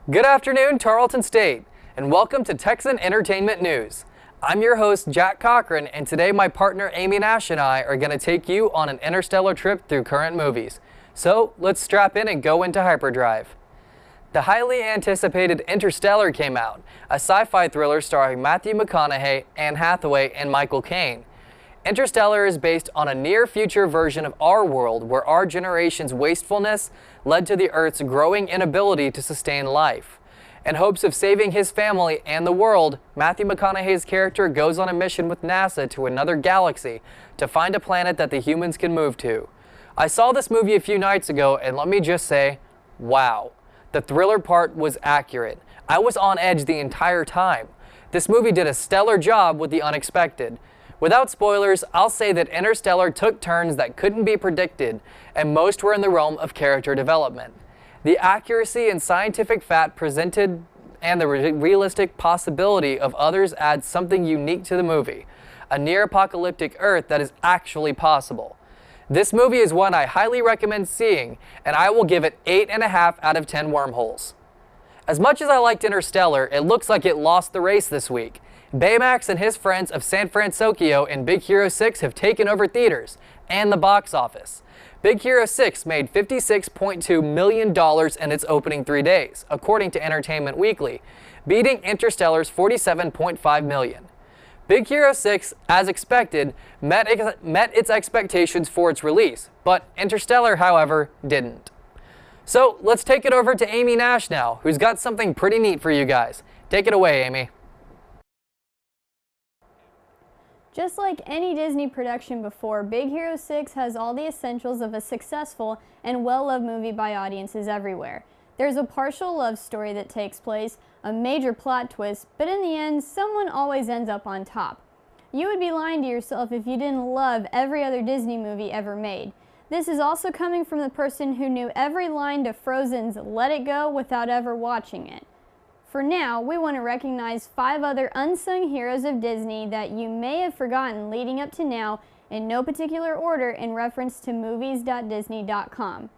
Good afternoon, Tarleton State, and welcome to Texan Entertainment News. I'm your host, Jack Cochran, and today my partner Aimee Nash and I are going to take you on an interstellar trip through current movies. So let's strap in and go into hyperdrive. The highly anticipated Interstellar came out, a sci-fi thriller starring Matthew McConaughey, Anne Hathaway, and Michael Caine. Interstellar is based on a near-future version of our world where our generation's wastefulness led to the Earth's growing inability to sustain life. In hopes of saving his family and the world, Matthew McConaughey's character goes on a mission with NASA to another galaxy to find a planet that the humans can move to. I saw this movie a few nights ago, and let me just say, wow. The thriller part was accurate. I was on edge the entire time. This movie did a stellar job with the unexpected. Without spoilers, I'll say that Interstellar took turns that couldn't be predicted, and most were in the realm of character development. The accuracy and scientific fact presented and the realistic possibility of others adds something unique to the movie, a near-apocalyptic Earth that is actually possible. This movie is one I highly recommend seeing, and I will give it 8.5 out of 10 wormholes. As much as I liked Interstellar, it looks like it lost the race this week. Baymax and his friends of San Francisco and Big Hero 6 have taken over theaters and the box office. Big Hero 6 made $56.2 million in its opening 3 days, according to Entertainment Weekly, beating Interstellar's $47.5 million. Big Hero 6, as expected, met its expectations for its release, but Interstellar, however, didn't. So let's take it over to Aimee Nash now, who's got something pretty neat for you guys. Take it away, Aimee. Just like any Disney production before, Big Hero 6 has all the essentials of a successful and well-loved movie by audiences everywhere. There's a partial love story that takes place, a major plot twist, but in the end, someone always ends up on top. You would be lying to yourself if you didn't love every other Disney movie ever made. This is also coming from the person who knew every line to Frozen's Let It Go without ever watching it. For now, we want to recognize 5 other unsung heroes of Disney that you may have forgotten leading up to now in no particular order in reference to movies.disney.com.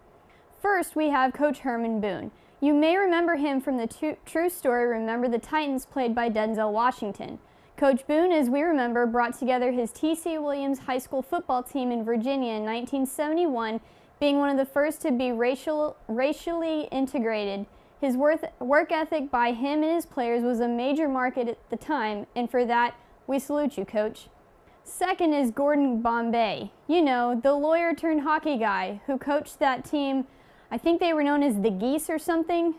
First, we have Coach Herman Boone. You may remember him from the true story Remember the Titans, played by Denzel Washington. Coach Boone, as we remember, brought together his T.C. Williams high school football team in Virginia in 1971, being one of the first to be racially integrated. His work ethic by him and his players was a major market at the time, and for that, we salute you, Coach. Second is Gordon Bombay. You know, the lawyer turned hockey guy who coached that team. I think they were known as the Geese or something.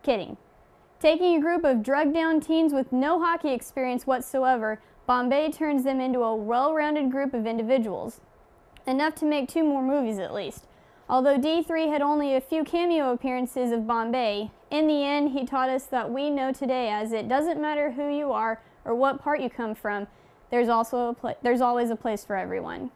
Kidding. Taking a group of drugged-down teens with no hockey experience whatsoever, Bombay turns them into a well-rounded group of individuals. Enough to make 2 more movies at least. Although D3 had only a few cameo appearances of Bombay, in the end he taught us that we know today, as it doesn't matter who you are or what part you come from, there's always a place for everyone.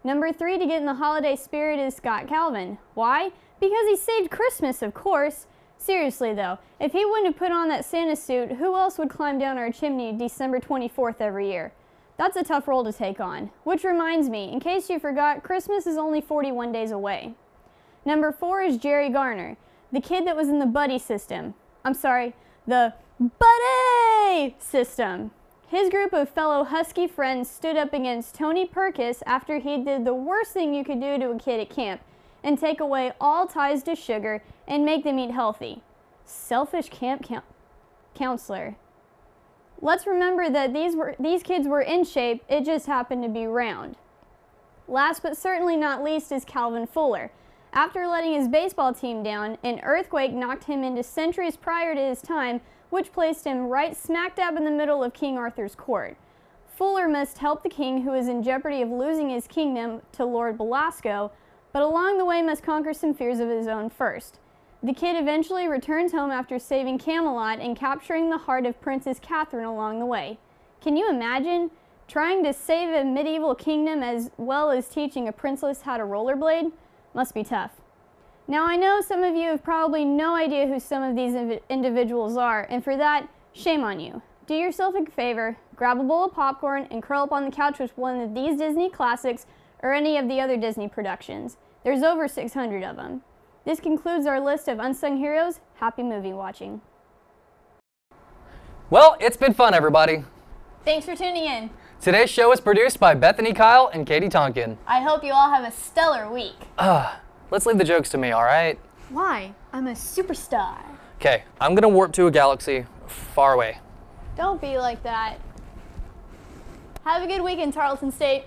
Number 3 to get in the holiday spirit is Scott Calvin. Why? Because he saved Christmas, of course. Seriously though, if he wouldn't have put on that Santa suit, who else would climb down our chimney December 24th every year? That's a tough role to take on. Which reminds me, in case you forgot, Christmas is only 41 days away. Number 4 is Jerry Garner, the kid that was in the buddy system. The buddy system. His group of fellow Husky friends stood up against Tony Perkis after he did the worst thing you could do to a kid at camp and take away all ties to sugar and make them eat healthy. Selfish camp counselor. Let's remember that these kids were in shape, it just happened to be round. Last but certainly not least is Calvin Fuller. After letting his baseball team down, an earthquake knocked him into centuries prior to his time, which placed him right smack dab in the middle of King Arthur's court. Fuller must help the king, who is in jeopardy of losing his kingdom to Lord Belasco, but along the way must conquer some fears of his own first. The kid eventually returns home after saving Camelot and capturing the heart of Princess Catherine along the way. Can you imagine trying to save a medieval kingdom as well as teaching a princess how to rollerblade? Must be tough. Now I know some of you have probably no idea who some of these individuals are, and for that, shame on you. Do yourself a favor, grab a bowl of popcorn and curl up on the couch with one of these Disney classics or any of the other Disney productions. There's over 600 of them. This concludes our list of unsung heroes. Happy movie watching. Well, it's been fun, everybody. Thanks for tuning in. Today's show is produced by Bethany Kyle and Katie Tonkin. I hope you all have a stellar week. Let's leave the jokes to me, all right? Why? I'm a superstar. Okay, I'm gonna warp to a galaxy far away. Don't be like that. Have a good week in Tarleton State.